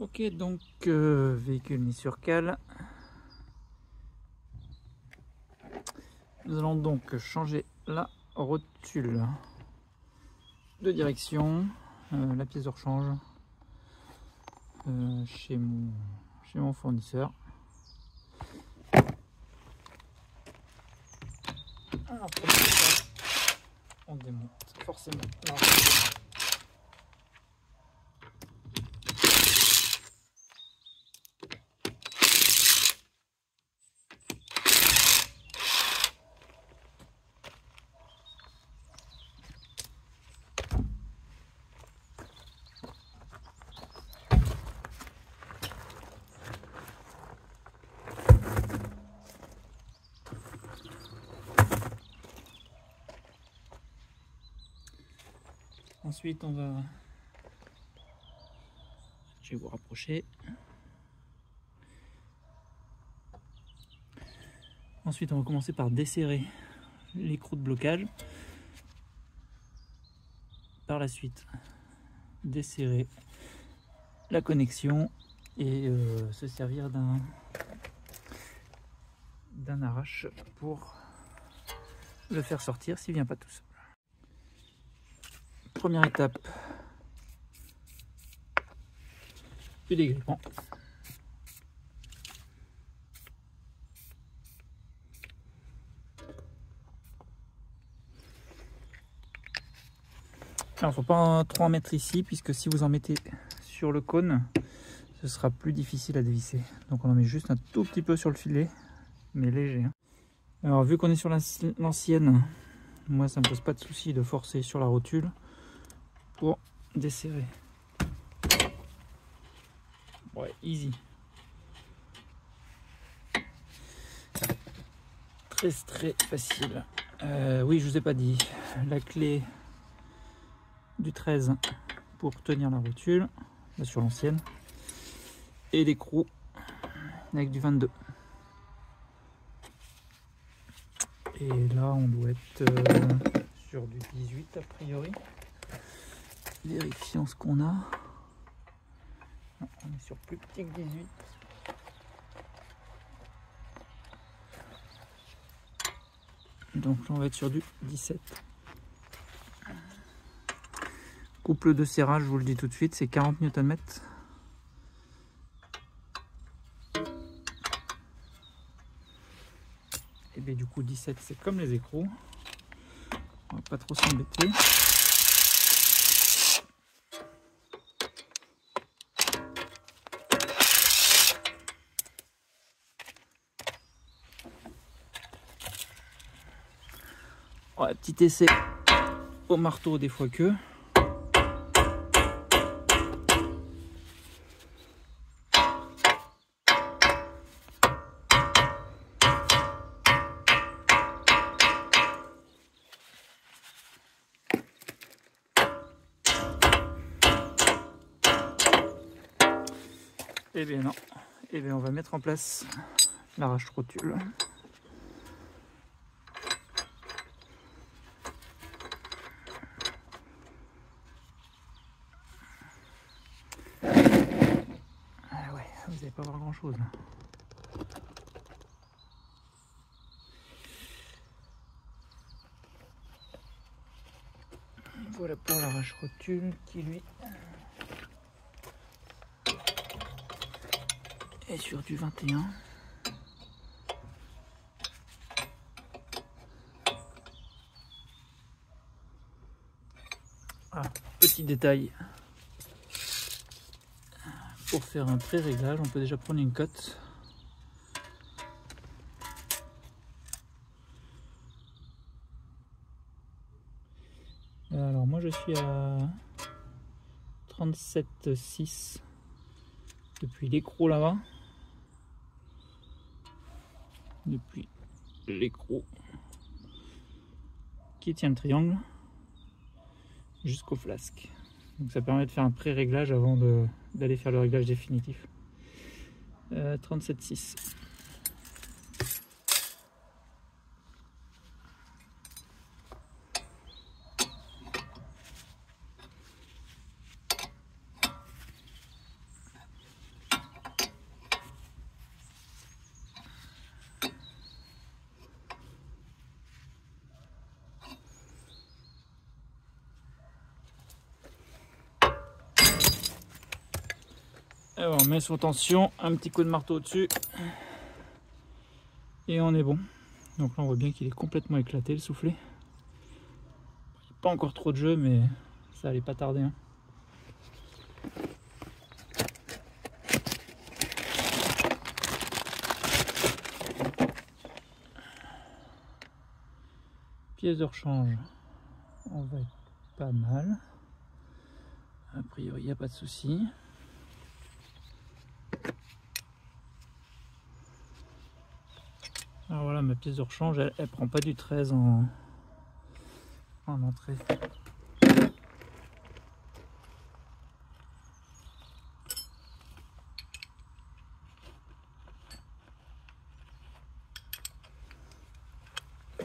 Ok, donc véhicule mis sur cale. Nous allons donc changer la rotule de direction, la pièce de rechange chez mon fournisseur. Alors, pour ça, on démonte forcément la rotule. Ensuite, je vais vous rapprocher. Ensuite, on va commencer par desserrer l'écrou de blocage. Par la suite, desserrer la connexion et se servir d'un arrache pour le faire sortir s'il ne vient pas tout seul. Première étape du dégrippement. Alors, il ne faut pas trop en mettre ici, puisque si vous en mettez sur le cône, ce sera plus difficile à dévisser. Donc on en met juste un tout petit peu sur le filet, mais léger. Alors vu qu'on est sur l'ancienne, moi ça ne me pose pas de souci de forcer sur la rotule pour desserrer. Ouais, easy. Très facile. Oui, je vous ai pas dit, la clé du 13 pour tenir la rotule, là sur l'ancienne, et l'écrou avec du 22. Et là on doit être sur du 18 a priori. Vérifions ce qu'on a. Non, on est sur plus petit que 18. Donc là on va être sur du 17. Couple de serrage, je vous le dis tout de suite, c'est 40 Nm. Et bien du coup 17 c'est comme les écrous. On va pas trop s'embêter. Ouais, petit essai au marteau des fois que. Eh bien non, eh bien on va mettre en place l'arrache rotule. Ah ouais, vous n'allez pas voir grand chose. Voilà pour l'arrache rotule qui lui est sur du 21. Ah, petit détail, pour faire un pré-réglage, on peut déjà prendre une cote. Alors moi je suis à 37,6 depuis l'écrou là-bas. Depuis l'écrou qui tient le triangle jusqu'au flasque. Donc ça permet de faire un pré-réglage avant d'aller faire le réglage définitif. 37,6. Alors, on met sous tension, un petit coup de marteau au-dessus. Et on est bon. Donc là on voit bien qu'il est complètement éclaté le soufflet. Pas encore trop de jeu, mais ça allait pas tarder. Hein. Pièce de rechange, on va être pas mal. A priori il n'y a pas de souci. Alors voilà, ma pièce de rechange, elle prend pas du 13 en entrée.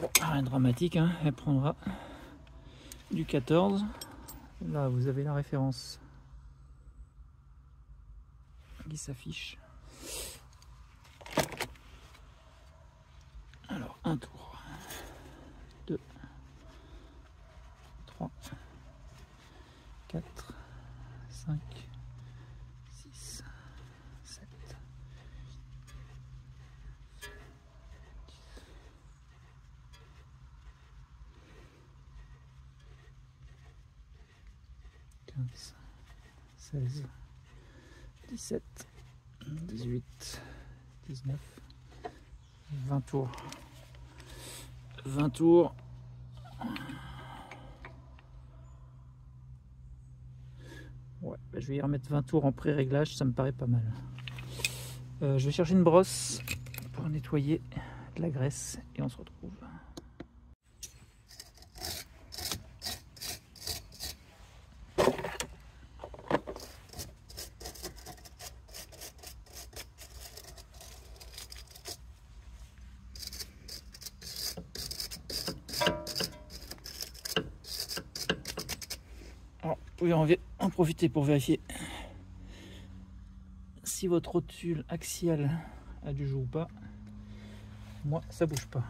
Bon, rien de dramatique, hein. Elle prendra du 14. Là, vous avez la référence qui s'affiche. Alors, un tour, 2, 3, 4, 5, 6, 7, 15, 16, 17, 18, 19, 20 tours. 20 tours. Ouais, bah je vais y remettre 20 tours en pré-réglage, ça me paraît pas mal. Je vais chercher une brosse pour nettoyer de la graisse et on se retrouve. Alors, vous pouvez en profiter pour vérifier si votre rotule axiale a du jeu ou pas. Moi, ça bouge pas.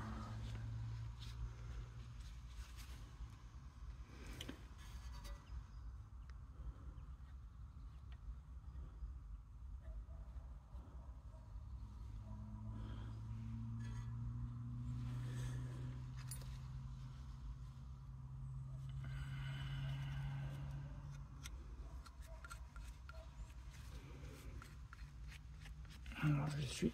Alors, je suis.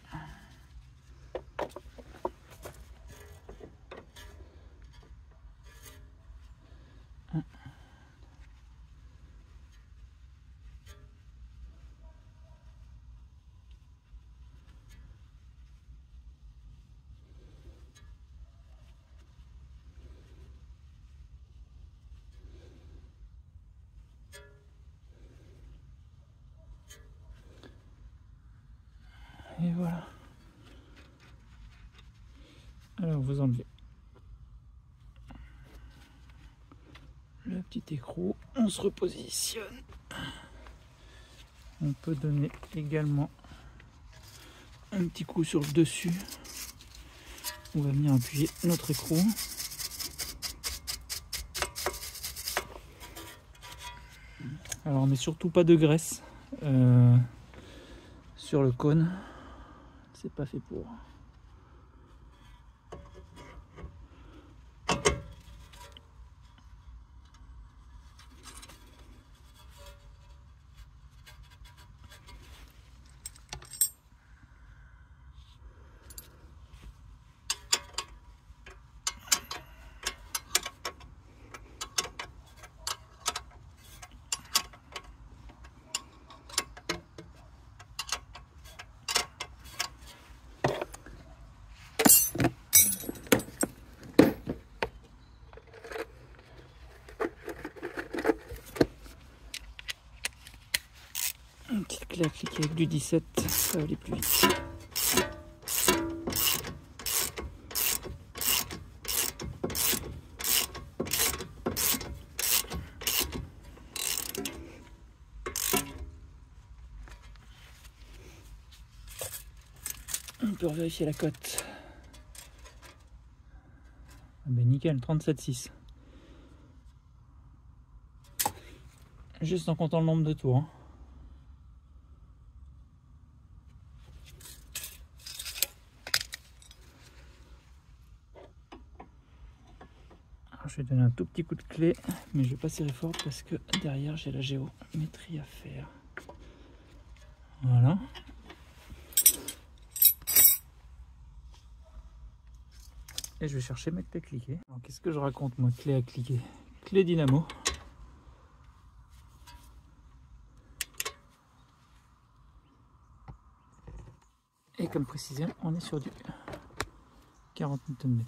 Et voilà. Alors vous enlevez le petit écrou, on se repositionne. On peut donner également un petit coup sur le dessus. On va venir appuyer notre écrou. Alors on met surtout pas de graisse sur le cône, c'est pas fait pour. Une petite clé à cliquer avec du 17, ça va aller plus vite. On peut vérifier la cote. Ah ben nickel, 37,6. Juste en comptant le nombre de tours. Hein. tout petit coup de clé, mais je vais pas serrer fort parce que derrière j'ai la géométrie à faire. Voilà. Et je vais chercher ma clé à cliquer. Alors qu'est-ce que je raconte moi, clé à cliquer? Clé dynamo. Et comme précisé, on est sur du 40 Nm.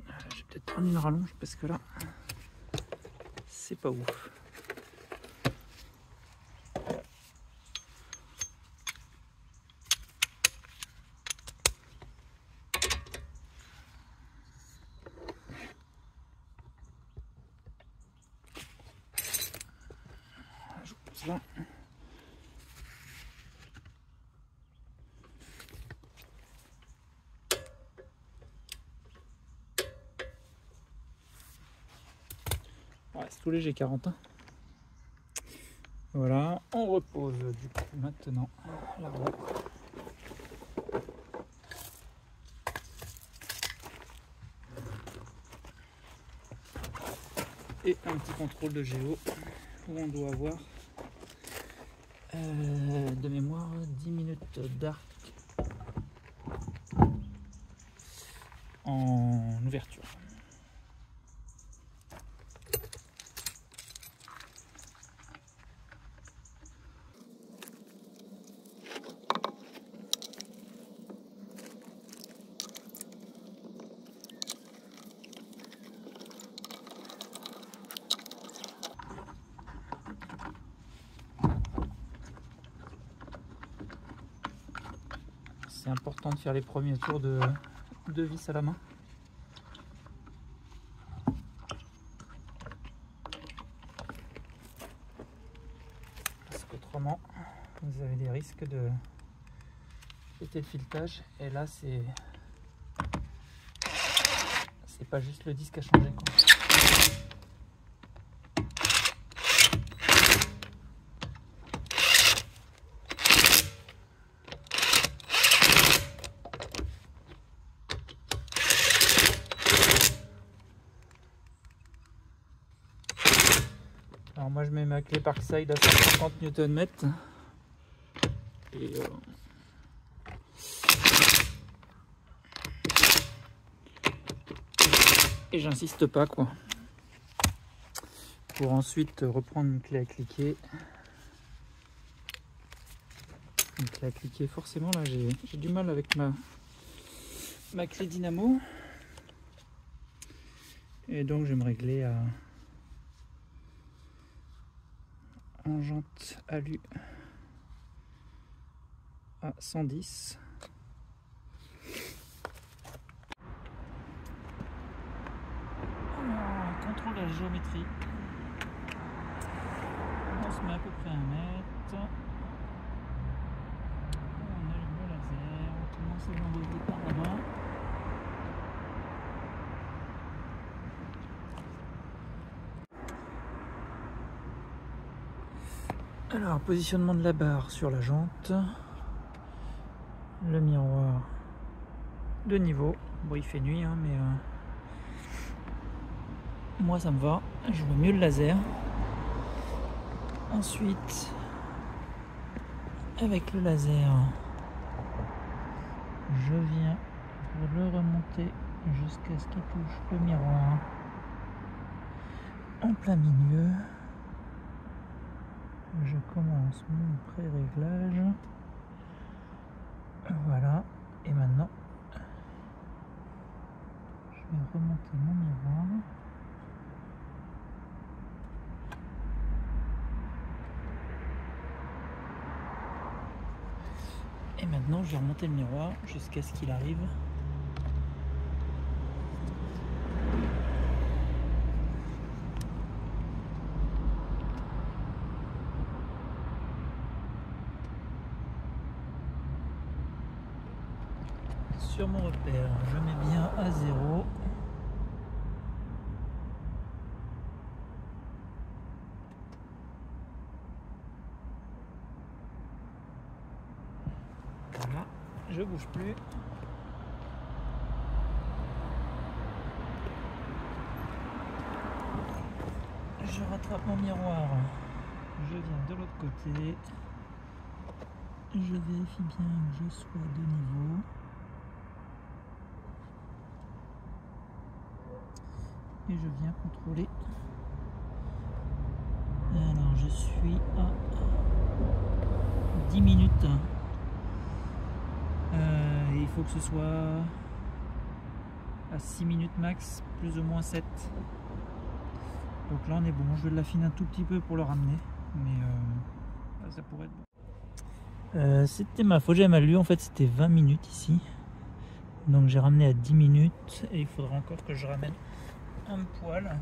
Je vais peut-être prendre une rallonge parce que là, c'est pas ouf. Je pose là. Ouais, c'est tout léger 40. Voilà, on repose du coup maintenant la roue. Et un petit contrôle de géo où on doit avoir de mémoire 10 minutes d'arc en ouverture. C'est important de faire les premiers tours de vis à la main. Parce qu'autrement, vous avez des risques de péter le filetage. Et là, c'est pas juste le disque à changer, quoi. Alors moi je mets ma clé Parkside à 150 Nm et j'insiste pas, quoi, pour ensuite reprendre une clé à cliquer. Une clé à cliquer, forcément là j'ai du mal avec ma clé dynamo, et donc je vais me régler en jante alu à 110. Alors, contrôle de la géométrie. On se met à peu près 1 mètre. On allume le laser. On commence à l'envoyer par là-bas. Alors, positionnement de la barre sur la jante. Le miroir de niveau. Bon, il fait nuit, hein, mais moi ça me va. Je vois mieux le laser. Ensuite, avec le laser, je viens pour le remonter jusqu'à ce qu'il touche le miroir en plein milieu. Je commence mon pré-réglage. Voilà. Et maintenant, je vais remonter mon miroir. Et maintenant, je vais remonter le miroir jusqu'à ce qu'il arrive sur mon repère. Je mets bien à 0. Voilà, je bouge plus. Je rattrape mon miroir. Je viens de l'autre côté. Je vérifie bien que je sois de niveau. Et je viens contrôler. Alors je suis à 10 minutes. Il faut que ce soit à 6 minutes max, plus ou moins 7. Donc là on est bon, je vais l'affiner un tout petit peu pour le ramener, mais ça pourrait être bon. C'était ma faute, j'avais mal lu, en fait c'était 20 minutes ici. Donc j'ai ramené à 10 minutes et il faudra encore que je ramène un poil.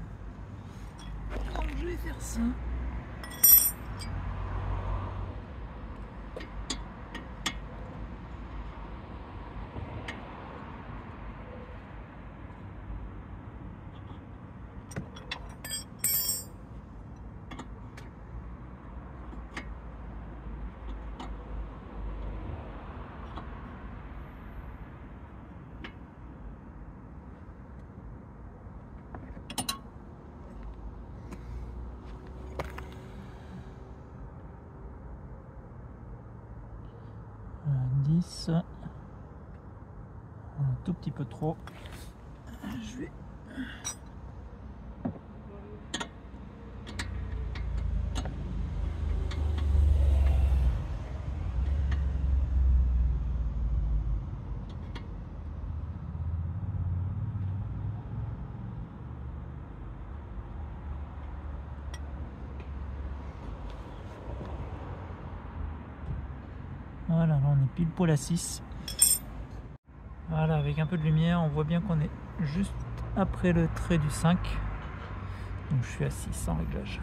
Donc je vais faire ça. Un tout petit peu trop. Je vais voilà, là on est pile poil à 6. Voilà, avec un peu de lumière, on voit bien qu'on est juste après le trait du 5. Donc je suis à 6 sans réglage.